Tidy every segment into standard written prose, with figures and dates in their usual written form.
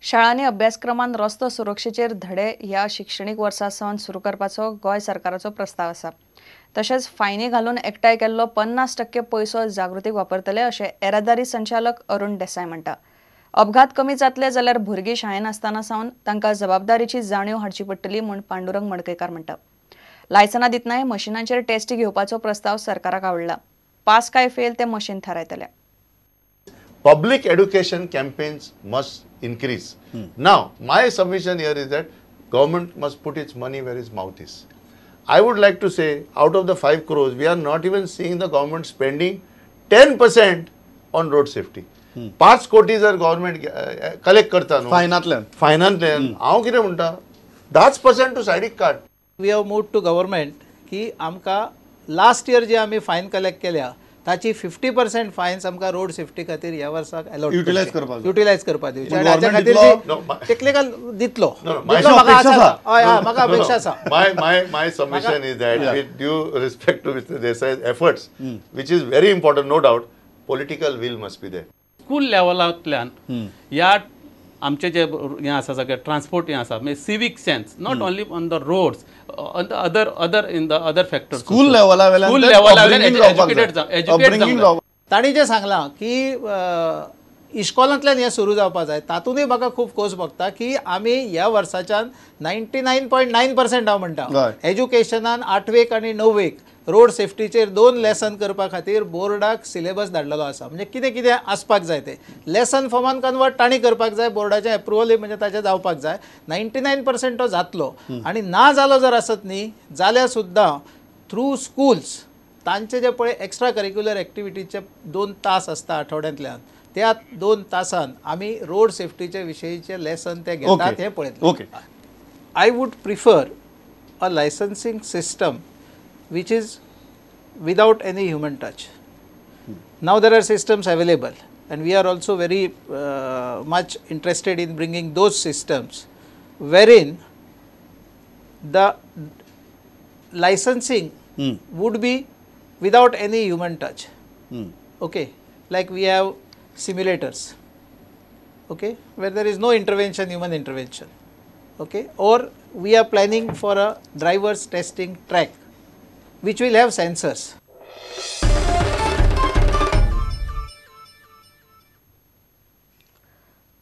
शाळांनी अभ्यासक्रमान रस्तो सुरक्षेचेर धडे ह्या शिक्षणीक वर्सा सावन सुरू करपाचो गोंय सरकाराचो प्रस्ताव आसा। तशेंच फायनी घालून एकठांय केल्लो 50% पैसो जागृतीक वापरतले अशें येरादारी संचालक अरुण देसाई म्हणटा। अपघात कमी जातले जाल्यार भुरगीं शाळेंत आसतना सावन तांकां जबाबदारीची जाणीव हाडची पडटली म्हूण पांडुरंग मडकयकार म्हणटा। लायसनां दितनाय मशिनांचेर टेस्टी घेवपाचो प्रस्ताव सरकाराक आवडला। पास काय फेल ते machine थारायतले। Public education campaigns must increase. Now, my submission here is that government must put its money where its mouth is. I would like to say, out of the 5 crores, we are not even seeing the government spending 10% on road safety. 5 कोटी जर government collect करता न्हू फायनांतल्यान हांव कितें म्हणटा 10% to सायडीक काड. We have moved to government की आमकां लास्ट इयर जे आमी फायन कलेक्ट केल्या ताची 50% फायन्स आमकां रोड सेफ्टी खातीर ह्या वर्साक अलॉट युटिलायज करपाक दिवचे आनी हाच्या खातीर टेक्निकल दितलो म्हाका अपेक्षा आसा. My submission is that with due respect to Mr. Desai's efforts, which is very important, no doubt, political will must be there. School लेवलांतल्यान ह्या आमचे जे हें आसा सगळें ट्रान्सपोर्ट हें आसा म्हणजे civic sense not only on the roads on the other in the other factors school लेवलावेल्यान एज्युकेट तांणी जें सांगलां की इश्कॉलांतल्यान हें सुरू जावपाक जाय तातूंतय म्हाका खूब खोस भोगता की आमी ह्या वर्साच्यान 99.9% हांव म्हणटा एज्युकेशनान 8वेक आनी 9वेक रोड सेफ्टीचेर 2 लेसन करपा खातीर बोर्डाक सिलेबस धाडलेलो आसा. म्हणजे कितें कितें आसपाक जाय ते लेसन फॉर्मान कन्वर्ट तांणी करपाक जाय बोर्डाचें एप्रुवल म्हणजे ताचें जावपाक जाय. 99% तो जातलो आनी ना जालो जर आसत न्ही जाल्यार सुद्दां थ्रू स्कूल्स तांचे जे पळय एक्स्ट्रा करिक्युलर एक्टिविटीचे 2 तास आसता आठवड्यांतल्यान त्या 2 तासान आमी रोड सेफ्टीचे विशयीचे लेसन ते घेतात हें पळयतले. I would prefer a licensing system which is without any human touch. Now there are systems available and we are also very much interested in bringing those systems wherein the licensing would be without any human touch. Okay, like we have simulators, okay, where there is no intervention, human intervention, okay, or we are planning for a driver's testing track which will have sensors.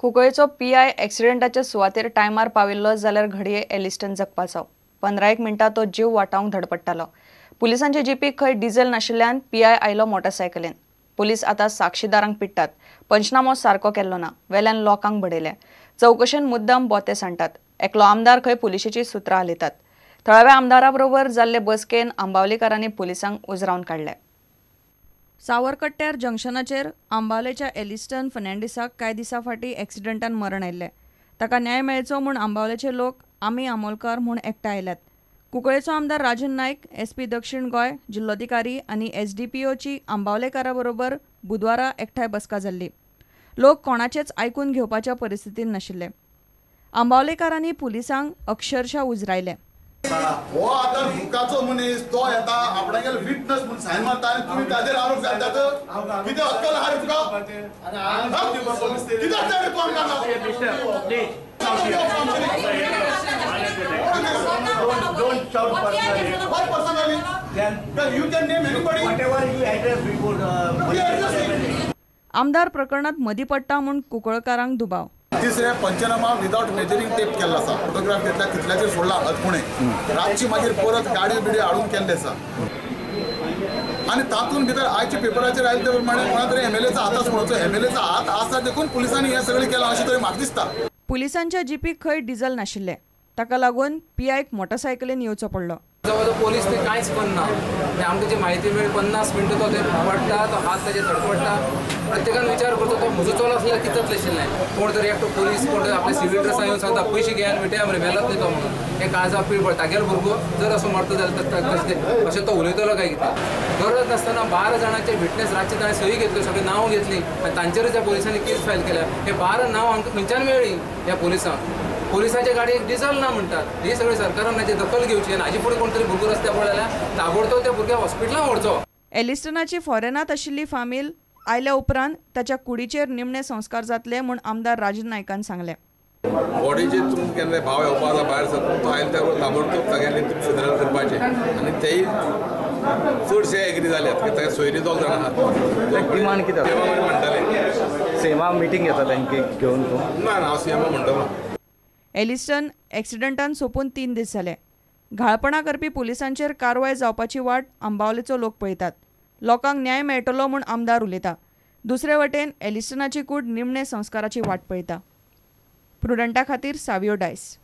कुंकळेचो PI एक्सिडेंटाच्या सुवातेर टायमार पाविल्लो जाल्यार घडये एलिस्टन जगपाचो. 15 मिनटां तो जीव वाटावंक धडपडटालो. पुलिसांचे जीपीक खंय diesel नाशिल्ल्यान PI आयलो मोटरसायकलीन. पुलीस आतां साक्षीदारांक पिट्टात. पंचनामो सारको केल्लो ना. वेल्यान लोकांक बडयले. चवकशेन मुद्दाम बोते सांडटात. एकलो आमदार खंय पुलिशेची सुत्रां हालयतात. थळाव्या आमदारा बरोबर जाल्ले बसकेन आंबावलेकारांनी पुलिसांक उजरावन काडले. सावरकट्ट्यार जंक्शनाचेर आंबावलेच्या एलिस्टन फर्नांडिसाक कांय दिसां फाटीं एक्सिडेंटान मरण आयिल्लें. ताका न्याय मेळचो म्हूण आंबावलेचे लोक आमी आमोलकार म्हूण एकठांय आयल्यात. कुंकळेचो आमदार राजन नायक, SP दक्षिण गोंय, जिल्लोधिकारी आनी SDPOची आंबावलेकारा बरोबर बुधवारा एकठांय बसका जाल्ली. लोक कोणाचेच आयकून घेवपाच्या परिस्थितीन नाशिल्ले. आंबावलेकारांनी पुलिसांक अक्षरशः उजरायले. हो आता हुकाचो मनीस तो येता आपणागेल विटनेस म्हणून साइन मारता आनी तुम्ही ताजेर आरोप घालतात. कितें अक्कल आहा रे तुका? कितें ताजेर कोण करना? Don't shout personally. What personally? Then you can name anybody. Whatever you address before. आमदार प्रकरणात मदीं पडटा म्हूण कुंकळकारांक दुबाव. तिसरे पंचनामा विदाउट मेजरिंग टेप केल्लो आसा. फोटोग्राफ घेतला तितल्याचेर सोडला अदपुणे. रातची मागीर परत गाडी बिडी हाडून केल्ले आसा. आनी तातूंत भितर आयच्या पेपराचेर आयले ते प्रमाणे कोणा तरी MLAचा हाताच म्हणचो MLAचा हात आसा देखून पुलिसांनी हें सगळें केलां अशें तरी म्हाका दिसता. पुलिसांच्या जीपीक खंय डिझेल नाशिल्ले. ताका लागून PIक मोटरसायकलीन येवचो पडलो. जवळ पोलीस ते कांयच करना. आमकां जी म्हायती मेळ्ळी 50 मिनटां तो पडटा तो हात ताजेर धडपडटा. प्रत्येकान विचार करता तो म्हजो चलो आसल्यार कितत आशिल्लें. कोण तरी एकटो पोलीस कोण तरी आपल्या सिव्हील ड्रेसान येवन सांगता पयशे घेयान मिटया मरे मेलात न्ही तो म्हणून. हें काळजाक पीड पडटा. तागेलो भुरगो जर असो मरता जाल्यार अशें तो उलयतलो काय कितें. गरज नासतना 12 जाणांचे विटनेस रातचे ताणें सही घेतल्यो सगळीं नांव घेतलीं आनी तांचेर ज्या पोलिसांनी केस फायल केल्या हे 12 नांव आमकां खंयच्यान मेळ्ळी ह्या पोलिसांक. पोलिसांच्या गाडयेक डिझेल ना म्हणटात. ही सगळी सरकारान हाची दखल घेवची आनी हाजे फुडें कोण तरी भुरगो रस्त्यार पडल्यार ताबडतोब त्या भुरग्याक हॉस्पिटलांत व्हरचो. एलिस्टनाची फॉरेनात आशिल्ली फामील आयल्या उपरांत ताच्या कुडीचेर निमणे संस्कार जातले म्हूण आमदार राजन नायकान सांगले. बॉडीचे तुमकां केन्ना भाव येवपा जाता भायर सरता तो आयले त्या ताबडतोब सगळ्यांनी तुमी फेदरल करपाचें आनी तेय चडशे एग्री जाल्यात की ताका सोयरी 2 जाण आहात. डिमांड कितें म्हणटाले सेमा मिटींग घेता तांकां घेवन तूं ना हांव सीएमा म्हणटलो. एलिस्टन एक्सिडंटान सोंपून 3 दीस जाले. घाळपणां करपी पुलिसांचेर कारवाय जावपाची वाट आंबावलेचो लोक पळयतात. लोकांक न्याय मेळटलो म्हूण आमदार उलयता. दुसरे वटेन एलिस्टनाची कूड निमणे संस्काराची वाट पळयता. प्रुडंटा खातीर सावियो डायस.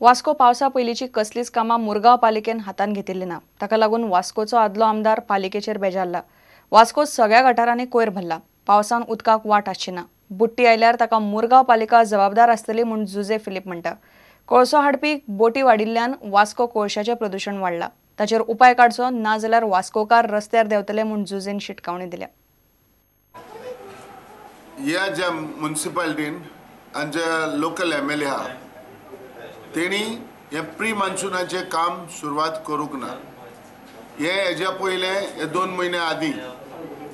वास्को पावसा पयलींची कसलीच कामां मुरगांव पालिकेन हातान घेतिल्ली ना. ताका लागून वास्कोचो आदलो आमदार पालिकेचेर बेजारला. वास्को सगळ्या गटारांनी कोयर भरला. पावसान उदकाक वाट आसची ना. बुट्टी आयल्यार ताका मुरगांव पालिका जबाबदार आसतली म्हूण जुजे फिलीप म्हणटा. कोळसो हाडपी बोटी वाडिल्ल्यान वास्को कोळशाचें प्रदूषण वाडलां. ताचेर उपाय काडचो ना जाल्यार वास्कोकार रस्त्यार देंवतले म्हूण जुजेन शिटकावणी दिल्या. ह्या ज्या म्युनिसिपालिटीन आनी जे लोकल MLA आहा तेणी हे प्री मान्सूनाचें काम सुरवात करूंक ना. हेज्या पयले हे 2 म्हयने आदीं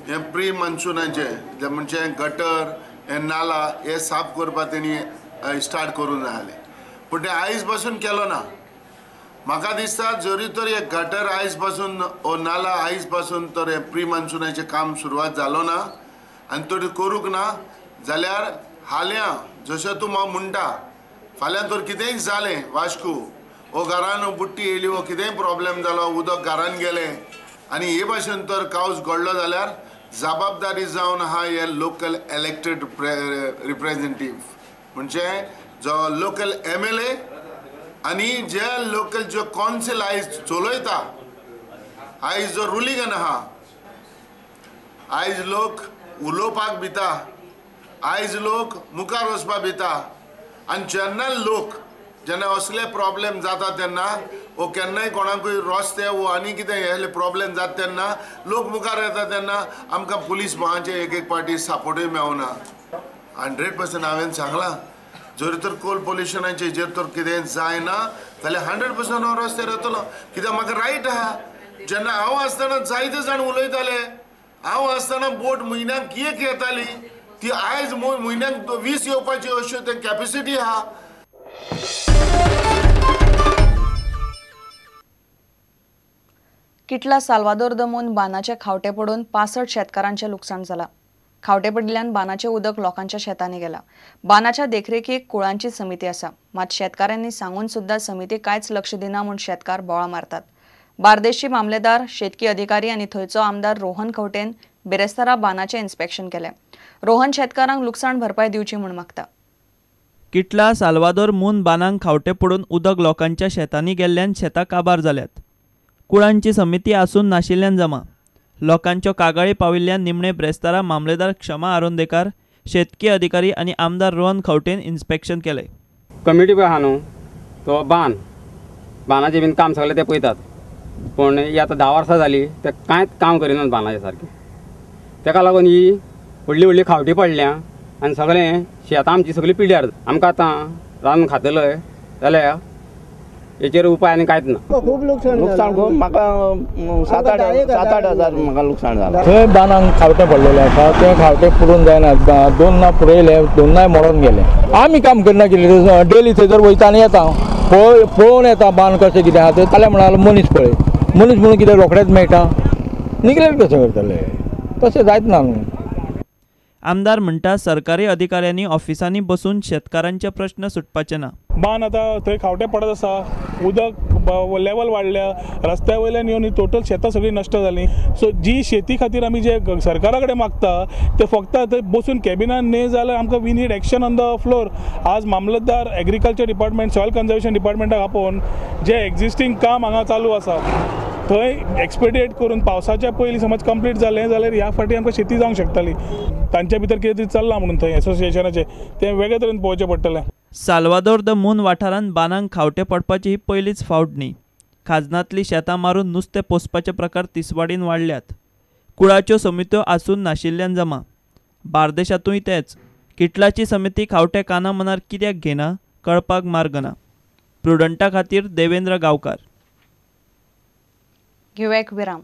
हे प्री मान्सूनाचें म्हणजे गटर हे नाला हे साफ करपाक तेणी स्टार्ट करूंक जाय आसलें पूण ते आयज पासून केलो ना. म्हाका दिसता जरी तर हे गटर आयज पासून ओ नाला आयज पासून तर हे प्री मान्सूनाचें काम सुरवात जालो ना आनी तो करूंक ना जाल्यार हाल्या जशें तूं हांव म्हणटा फाल्यां तर कितेंय जालें वास्को ओ घरान बुट्टी येयली वो कितेंय प्रॉब्लेम जालो उदक घरान गेलें आनी हे भाशेन तर कावज घडलो जाल्यार जबाबदारी जावन आहा हे लोकल इलेक्टेड रिप्रेझेंटेटिव्ह म्हणजे जो लोकल MLA आनी जे लोकल जो कावन्सील आयज चलयता आयज जो रुलींगान आहा आयज लोक उलोवपाक भिता आयज लोक मुखार वचपाक भिता आनी जेन्ना असले प्रॉब्लेम जाता तेन्ना वो केन्नाय कोणाकूय रस्ते वो आनी कितें हे प्रॉब्लेम जाता तेन्ना लोक मुखार येता तेन्ना आमकां पुलीस भावांचे एक पार्टी सपोर्टूय मेळना. 100% हांवें सांगलां जरी तर कोल पोल्युशनाचे जर तर कितें जायना जाल्यार 100% हांव रस्त्यार येतलो कित्याक म्हाका रायट आहा. जेन्ना हांव आसतना जायते जाण उलयताले हांव आसतना बोट म्हयन्याक 1 येताली ती आयज म्हयन्याक 20 येवपाची अश्यो ते कॅपेसिटी आहा. किटला साल्वादोर दमून बानाचे खावटे पडून 65 शेतकारांचे लुकसाण जाला. खावटे पडल्यान बानाचे उदक लोकांच्या शेतांनी गेला. बानाच्या देखरेखीक कुळांची समिती आसा मात शेतकारांनी सांगून सुद्धा समिती कांयच लक्ष दिना म्हूण शेतकार बोळा मारतात. बार्देशची मामलेदार शेतकी अधिकारी आनी थंयचो आमदार रोहन खंवटेन बिरेस्तारा बानाचे इन्स्पेक्शन केले. रोहन शेतकारांक लुकसाण भरपाय दिवची म्हूण मागता. किटला साल्वादोर मून बानांक खावटे पडून उदक लोकांच्या शेतांनी गेल्ल्यान शेतां काबार जाल्यात. कुळांची समिती आसून नाशिल्ल्यान जमा. लोकांच्यो कागाळी पाविल्ल्यान निमणे ब्रेस्तारा मामलेदार क्षमा आरोंदेकार शेतकी अधिकारी आनी आमदार रोहन खंवटेन इन्स्पेक्शन केले. कमिटी पळय आहा न्हू तो बानाचें बीन काम सगळें ते पळयतात पूण ही आतां 10 वर्सां जालीं ते कांयच काम करिनात बानाचें सारकें. तेका लागून ही व्हडली खावटी पडल्या आनी सगळें शेतां आमची सगळीं पिड्यार. आमकां आतां रान खातलय जाल्यार हेचेर उपाय आनी कांयच ना. खूब लुकसाण म्हाका 7-8 हजार म्हाका लुकसाण जालां. थंय बानांक खावटे पडलेले आसा ते खावटे पडून जायना. 2 ना पुरयले 2 नाय मरोन गेले. आमी काम करना केले डेली थंयसर वयता आनी येता पळोवन येता बान कशें कितें आहा तें जाल्यार म्हणाल मनीस पळय मनीस म्हणून कितें रोखडेंच मेळटा निग्लेक्ट कशें करतले तशें जायत ना न्हू. आमदार म्हणटा सरकारी अधिकाऱ्यांनी ऑफिसांनी बसून शेतकारांचे प्रश्न सुटपाचे ना. बान आतां थंय खावटे पडत आसा उदक लेवल वाडल्या रस्त्या वयल्यान येवन टोटल शेतां सगळीं नश्ट जालीं. सो जी शेती खातीर आमी जे सरकारा कडेन मागता ते फक्त थंय बसून कॅबिनान न्ही जाल्यार आमकां we need action on the floor. आज मामलतदार एग्रीकल्चर डिपार्टमेंट सॉयल कन्जर्वेशन डिपार्टमेंटाक आपोवन जे एक्झिस्टींग काम हांगा चालू आसा थंय एक्सपेडिएट करून पावसाच्या पयलीं समज कंप्लीट जालें जाल्यार ह्या फाटी आमकां शेती जावंक शकताली. तांच्या भितर कितें तरी चल्लां म्हणून थंय एसोसिएशनाचें तें वेगळे तरेन पळोवचें पडटलें. साल्वादोर द मून वाठारांत बानांक खावटे पडपाची ही पयलीच फावट न्ही. खाजनांतलीं शेतां मारून नुस्तें पोसपाचे प्रकार तिसवाडीन वाडल्यात. कुळाच्यो समित्यो आसून नाशिल्ल्यान जमा. बार्देशांतूय तेच. किटलाची समिती खावटे काना मनार कित्याक घेना कळपाक मार्ग ना. प्रुडंटा खातीर देवेंद्र गांवकार. घेवया एक विराम.